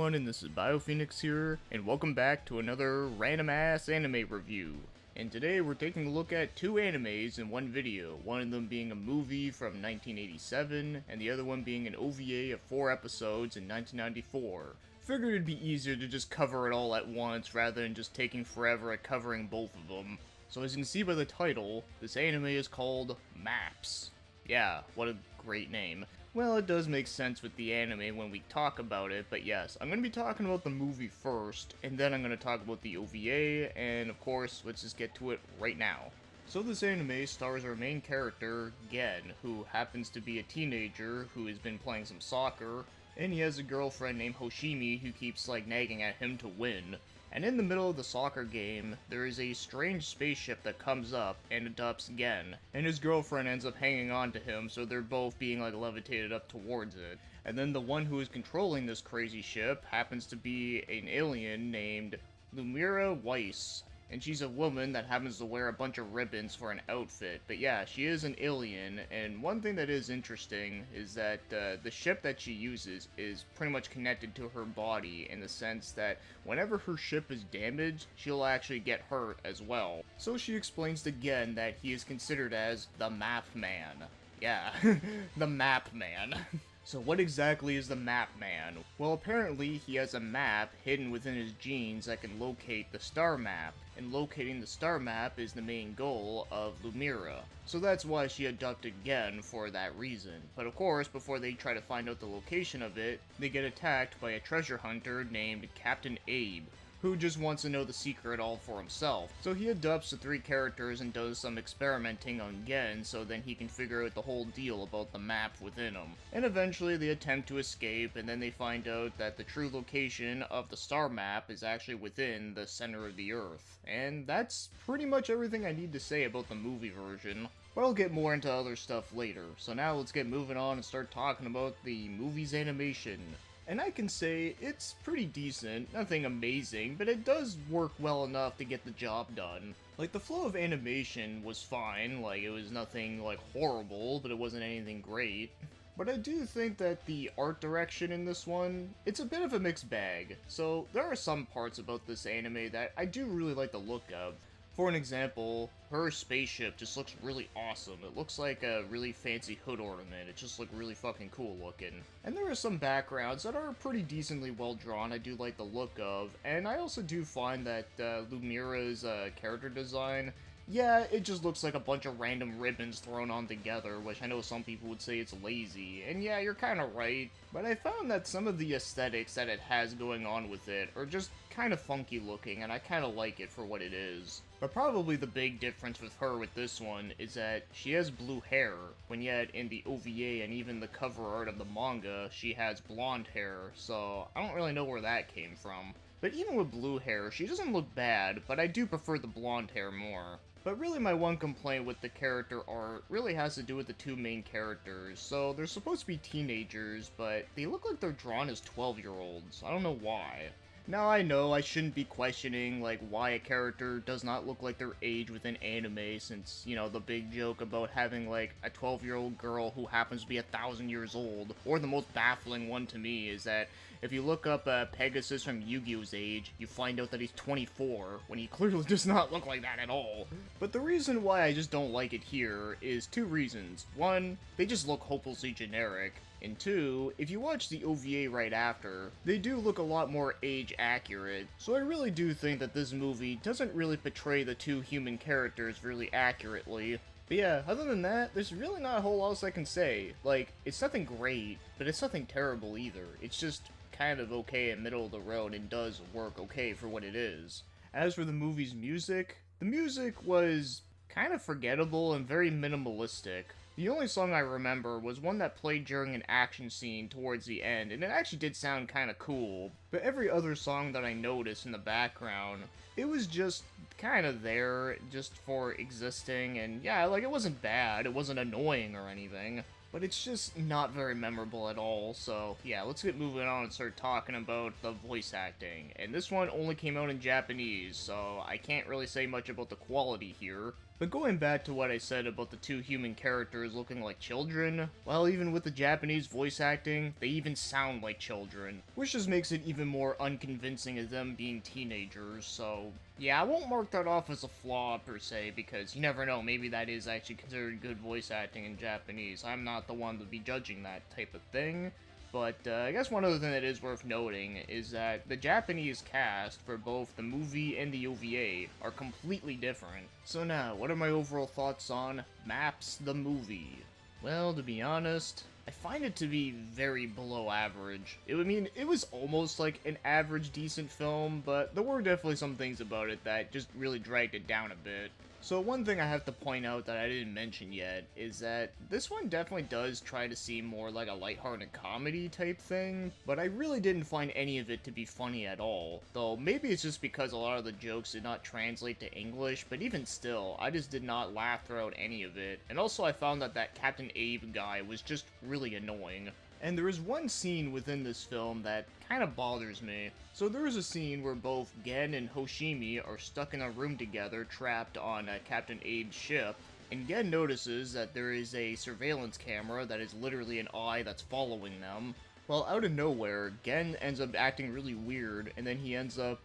everyone, and this is BioPhoenix here, and welcome back to another random-ass anime review. And today we're taking a look at two animes in one video, one of them being a movie from 1987, and the other one being an OVA of 4 episodes in 1994. Figured it'd be easier to just cover it all at once, rather than just taking forever at covering both of them. So as you can see by the title, this anime is called Maps. Yeah, what a great name. Well, it does make sense with the anime when we talk about it, but yes, I'm going to be talking about the movie first, and then I'm going to talk about the OVA, and of course, let's just get to it right now. So this anime stars our main character, Gen, who happens to be a teenager who has been playing some soccer, and he has a girlfriend named Hoshimi who keeps nagging at him to win. And in the middle of the soccer game, there is a strange spaceship that comes up and adopts Gen, and his girlfriend ends up hanging on to him, so they're both being levitated up towards it. And then the one who is controlling this crazy ship happens to be an alien named Lumira Weiss. And she's a woman that happens to wear a bunch of ribbons for an outfit. But yeah, she is an alien, and one thing that is interesting is that the ship that she uses is pretty much connected to her body in the sense that whenever her ship is damaged, she'll actually get hurt as well. So she explains to Gen that he is considered as the Map Man. Yeah, the Map Man. So what exactly is the Map Man? Well, apparently he has a map hidden within his genes that can locate the star map, and locating the star map is the main goal of Lumira. So that's why she adopted Gen for that reason. But of course, before they try to find out the location of it, they get attacked by a treasure hunter named Captain Abe, who just wants to know the secret all for himself. So he adopts the 3 characters and does some experimenting on Gen so then he can figure out the whole deal about the map within him. And eventually they attempt to escape, and then they find out that the true location of the star map is actually within the center of the Earth. And that's pretty much everything I need to say about the movie version. But I'll get more into other stuff later. So now let's get moving on and start talking about the movie's animation. And I can say it's pretty decent, nothing amazing, but it does work well enough to get the job done. The flow of animation was fine, it was nothing, horrible, but it wasn't anything great. But I do think that the art direction in this one, it's a bit of a mixed bag. So there are some parts about this anime that I do really like the look of. For an example, her spaceship just looks really awesome. It looks like a really fancy hood ornament. It just looks really fucking cool looking. And there are some backgrounds that are pretty decently well drawn. I do like the look of. And I also do find that Lumira's character design, yeah, it just looks like a bunch of random ribbons thrown on together, which I know some people would say it's lazy. And yeah, you're kind of right. But I found that some of the aesthetics that it has going on with it are just kind of funky looking, and I kind of like it for what it is. But probably the big difference with her with this one is that she has blue hair, when yet in the OVA and even the cover art of the manga, she has blonde hair, so I don't really know where that came from. But even with blue hair, she doesn't look bad, but I do prefer the blonde hair more. But really my one complaint with the character art really has to do with the 2 main characters. So they're supposed to be teenagers, but they look like they're drawn as 12-year-olds. I don't know why. Now I know I shouldn't be questioning why a character does not look like their age within anime, since, the big joke about having a 12-year-old girl who happens to be 1,000 years old, or the most baffling one to me is that if you look up Pegasus from Yu-Gi-Oh's age, you find out that he's 24, when he clearly does not look like that at all. But the reason why I just don't like it here is 2 reasons. 1, they just look hopelessly generic. And 2, if you watch the OVA right after, they do look a lot more age accurate. So I really do think that this movie doesn't really portray the 2 human characters really accurately. But yeah, other than that, there's really not a whole lot else I can say. It's nothing great, but it's nothing terrible either. It's just kind of okay and middle of the road and does work okay for what it is. As for the movie's music, the music was kind of forgettable and very minimalistic. The only song I remember was one that played during an action scene towards the end, and it actually did sound kinda cool. But every other song that I noticed in the background, it was just kinda there, just for existing, and yeah, it wasn't bad, it wasn't annoying or anything. But it's just not very memorable at all, so yeah, let's get moving on and start talking about the voice acting. And this one only came out in Japanese, so I can't really say much about the quality here. But going back to what I said about the two human characters looking like children, well, even with the Japanese voice acting, they even sound like children, which just makes it even more unconvincing of them being teenagers, so yeah, I won't mark that off as a flaw per se, because you never know, maybe that is actually considered good voice acting in Japanese. I'm not the one to be judging that type of thing. But I guess one other thing that is worth noting is that the Japanese cast for both the movie and the OVA are completely different. So now, what are my overall thoughts on Maps the movie? Well, to be honest, I find it to be very below average. It was almost like an average decent film, but there were definitely some things about it that just really dragged it down a bit. So one thing I have to point out that I didn't mention yet is that this one definitely does try to seem more like a lighthearted comedy type thing, but I really didn't find any of it to be funny at all. Though maybe it's just because a lot of the jokes did not translate to English, but even still, I just did not laugh throughout any of it. And also I found that Captain Abe guy was just really annoying. And there is one scene within this film that kind of bothers me. So there is a scene where both Gen and Hoshimi are stuck in a room together, trapped on Captain Abe's ship, and Gen notices that there is a surveillance camera that is literally an eye that's following them. Well, out of nowhere, Gen ends up acting really weird, and then he ends up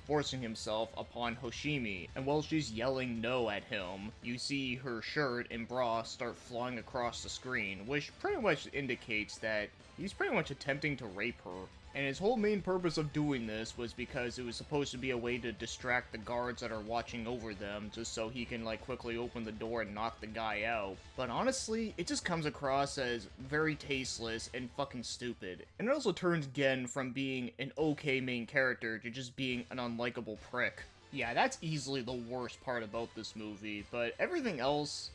forcing himself upon Hoshimi. And while she's yelling no at him, you see her shirt and bra start flying across the screen, which pretty much indicates that he's pretty much attempting to rape her. And his whole main purpose of doing this was because it was supposed to be a way to distract the guards that are watching over them, just so he can like quickly open the door and knock the guy out. But honestly, it just comes across as very tasteless and fucking stupid. And it also turns Gen from being an okay main character to just being an unlikable prick. Yeah, that's easily the worst part about this movie, but everything else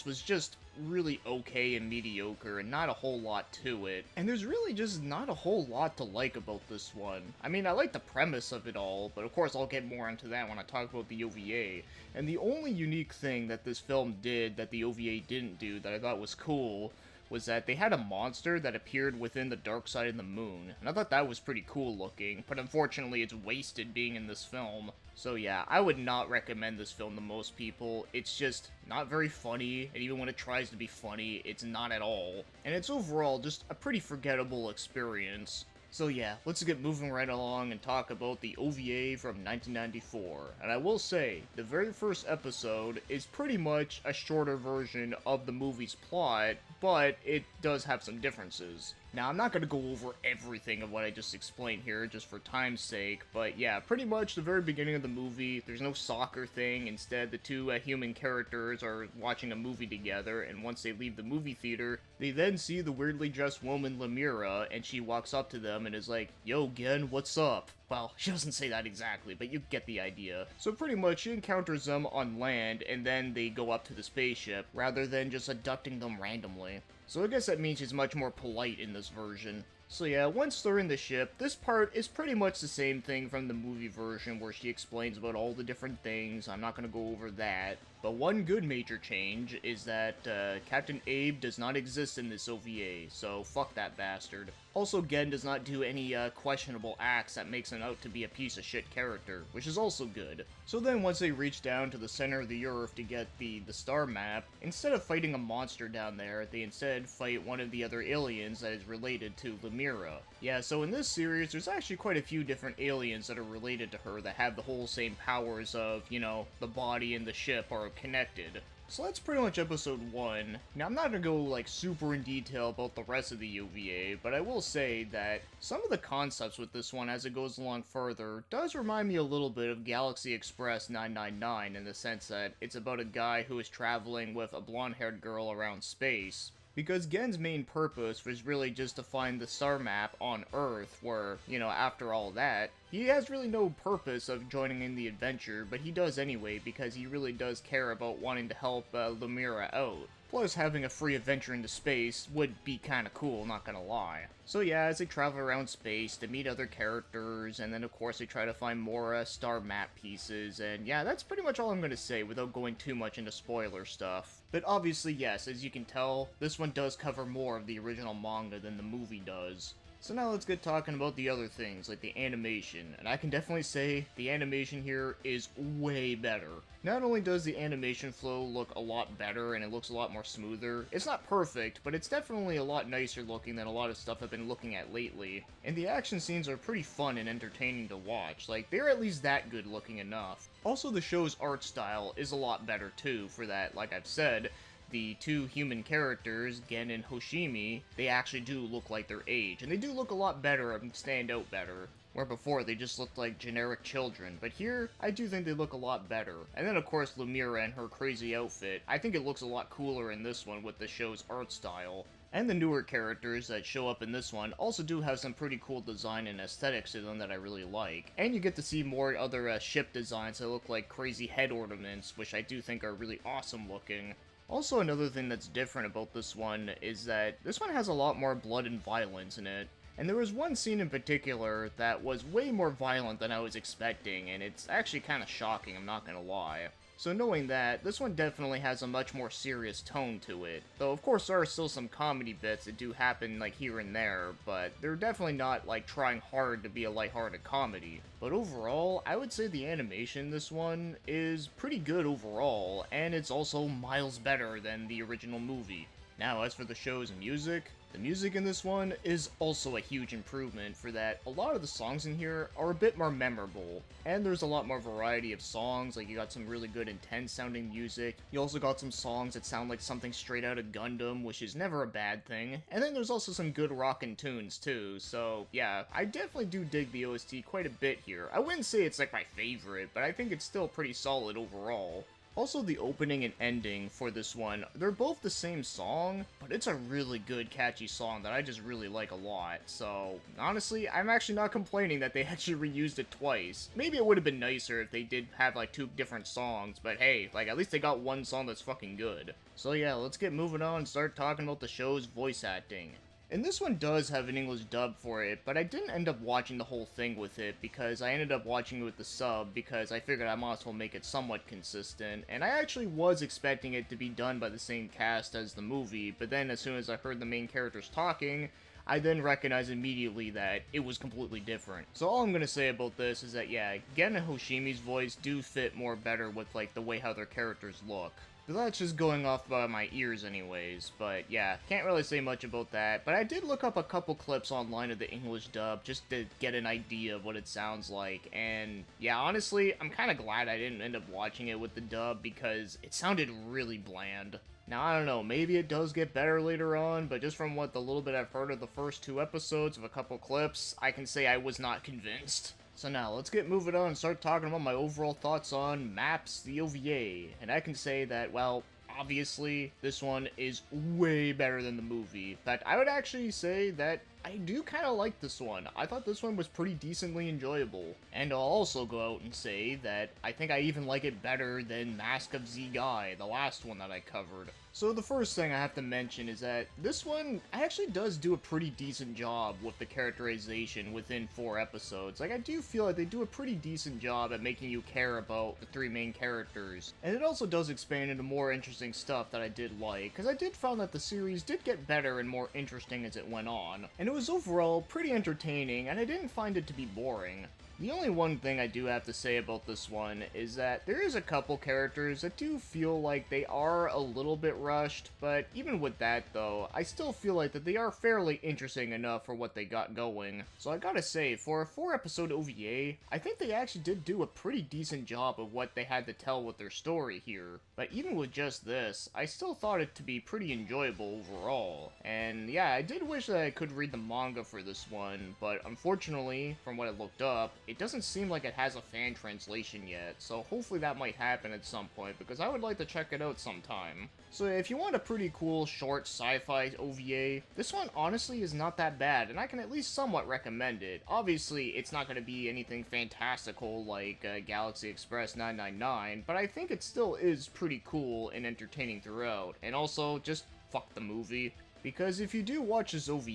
was just really okay and mediocre and not a whole lot to it. And there's really just not a whole lot to like about this one. I mean, I like the premise of it all, but of course I'll get more into that when I talk about the OVA. And the only unique thing that this film did that the OVA didn't do that I thought was cool was that they had a monster that appeared within the dark side of the moon. And I thought that was pretty cool looking, but unfortunately it's wasted being in this film. So yeah, I would not recommend this film to most people. It's just not very funny, and even when it tries to be funny, it's not at all. And it's overall just a pretty forgettable experience. So yeah, let's get moving right along and talk about the OVA from 1994. And I will say, the very first episode is pretty much a shorter version of the movie's plot, but it does have some differences. Now, I'm not going to go over everything of what I just explained here, just for time's sake, but yeah, pretty much the very beginning of the movie, there's no soccer thing. Instead, the two human characters are watching a movie together, and once they leave the movie theater, they then see the weirdly dressed woman Lemira, and she walks up to them and is like, "Yo, Gen, what's up?" Well, she doesn't say that exactly, but you get the idea. So pretty much, she encounters them on land, and then they go up to the spaceship, rather than just abducting them randomly. So I guess that means she's much more polite in this version. So yeah, once they're in the ship, this part is pretty much the same thing from the movie version where she explains about all the different things. I'm not gonna go over that. But one good major change is that Captain Abe does not exist in this OVA, so fuck that bastard. Also, Gen does not do any questionable acts that makes him out to be a piece of shit character, which is also good. So then once they reach down to the center of the Earth to get the star map, instead of fighting a monster down there, they instead fight one of the other aliens that is related to Lemira. Yeah, so in this series, there's actually quite a few different aliens that are related to her that have the whole same powers of, you know, the body and the ship are connected. So that's pretty much episode 1. Now, I'm not gonna go, like, super in detail about the rest of the OVA, but I will say that some of the concepts with this one as it goes along further does remind me a little bit of Galaxy Express 999 in the sense that it's about a guy who is traveling with a blonde-haired girl around space. Because Gen's main purpose was really just to find the star map on Earth, where, you know, after all that, he has really no purpose of joining in the adventure, but he does anyway because he really does care about wanting to help Lemira out. Plus, having a free adventure into space would be kinda cool, not gonna lie. So yeah, as they travel around space, they meet other characters, and then of course they try to find more star map pieces, and yeah, that's pretty much all I'm gonna say without going too much into spoiler stuff. But obviously, yes, as you can tell, this one does cover more of the original manga than the movie does. So now let's get talking about the other things, like the animation, and I can definitely say the animation here is way better. Not only does the animation flow look a lot better and it looks a lot more smoother, it's not perfect, but it's definitely a lot nicer looking than a lot of stuff I've been looking at lately. And the action scenes are pretty fun and entertaining to watch, like they're at least that good looking enough. Also the show's art style is a lot better too, for that, like I've said, the two human characters, Gen and Hoshimi, they actually do look like their age, and they do look a lot better and stand out better. Where before they just looked like generic children, but here, I do think they look a lot better. And then of course Lumira and her crazy outfit, I think it looks a lot cooler in this one with the show's art style. And the newer characters that show up in this one also do have some pretty cool design and aesthetics to them that I really like. And you get to see more other ship designs that look like crazy head ornaments, which I do think are really awesome looking. Also, another thing that's different about this one is that this one has a lot more blood and violence in it. And there was one scene in particular that was way more violent than I was expecting, and it's actually kind of shocking, I'm not gonna lie. So knowing that, this one definitely has a much more serious tone to it. Though of course there are still some comedy bits that do happen like here and there, but they're definitely not like trying hard to be a lighthearted comedy. But overall, I would say the animation in this one is pretty good overall, and it's also miles better than the original movie. Now as for the show's music, the music in this one is also a huge improvement for that a lot of the songs in here are a bit more memorable, and there's a lot more variety of songs, like you got some really good intense sounding music, you also got some songs that sound like something straight out of Gundam, which is never a bad thing, and then there's also some good rockin' tunes too, so yeah, I definitely do dig the OST quite a bit here. I wouldn't say it's like my favorite, but I think it's still pretty solid overall. Also, the opening and ending for this one, they're both the same song, but it's a really good catchy song that I just really like a lot, so honestly, I'm actually not complaining that they actually reused it twice. Maybe it would have been nicer if they did have like two different songs, but hey, like at least they got one song that's fucking good. So yeah, let's get moving on and start talking about the show's voice acting. And this one does have an English dub for it, but I didn't end up watching the whole thing with it because I ended up watching it with the sub because I figured I might as well make it somewhat consistent, and I actually was expecting it to be done by the same cast as the movie, but then as soon as I heard the main characters talking, I then recognized immediately that it was completely different. So all I'm gonna say about this is that yeah, Gen and Hoshimi's voice do fit more better with like the way how their characters look. But that's just going off by my ears anyways, but yeah, can't really say much about that, but I did look up a couple clips online of the English dub just to get an idea of what it sounds like, and yeah, honestly, I'm kinda glad I didn't end up watching it with the dub because it sounded really bland. Now, I don't know, maybe it does get better later on, but just from what the little bit I've heard of the first two episodes of a couple clips, I can say I was not convinced. So now, let's get moving on and start talking about my overall thoughts on Maps, the OVA. And I can say that, well, obviously, this one is way better than the movie. In fact, I would actually say that I do kind of like this one. I thought this one was pretty decently enjoyable. And I'll also go out and say that I think I even like it better than Mask of Z Guy, the last one that I covered. So the first thing I have to mention is that this one actually does do a pretty decent job with the characterization within 4 episodes. Like, I do feel like they do a pretty decent job at making you care about the 3 main characters. And it also does expand into more interesting stuff that I did like, because I did find that the series did get better and more interesting as it went on. And it was overall pretty entertaining, and I didn't find it to be boring. The only one thing I do have to say about this one is that there is a couple characters that do feel like they are a little bit rushed, but even with that though, I still feel like that they are fairly interesting enough for what they got going. So I gotta say, for a 4-episode OVA, I think they actually did do a pretty decent job of what they had to tell with their story here. But even with just this, I still thought it to be pretty enjoyable overall. And yeah, I did wish that I could read the manga for this one, but unfortunately, from what I looked up, it doesn't seem like it has a fan translation yet, so hopefully that might happen at some point, because I would like to check it out sometime. So if you want a pretty cool, short sci-fi OVA, this one honestly is not that bad, and I can at least somewhat recommend it. Obviously, it's not going to be anything fantastical like Galaxy Express 999, but I think it still is pretty cool and entertaining throughout, and also, just fuck the movie. Because if you do watch this OVA,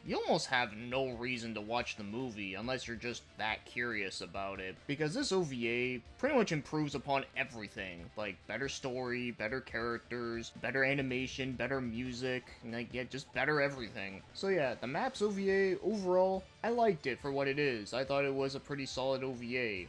you almost have no reason to watch the movie unless you're just that curious about it. Because this OVA pretty much improves upon everything. Like, better story, better characters, better animation, better music, and like, yeah, just better everything. So yeah, the Maps OVA, overall, I liked it for what it is. I thought it was a pretty solid OVA.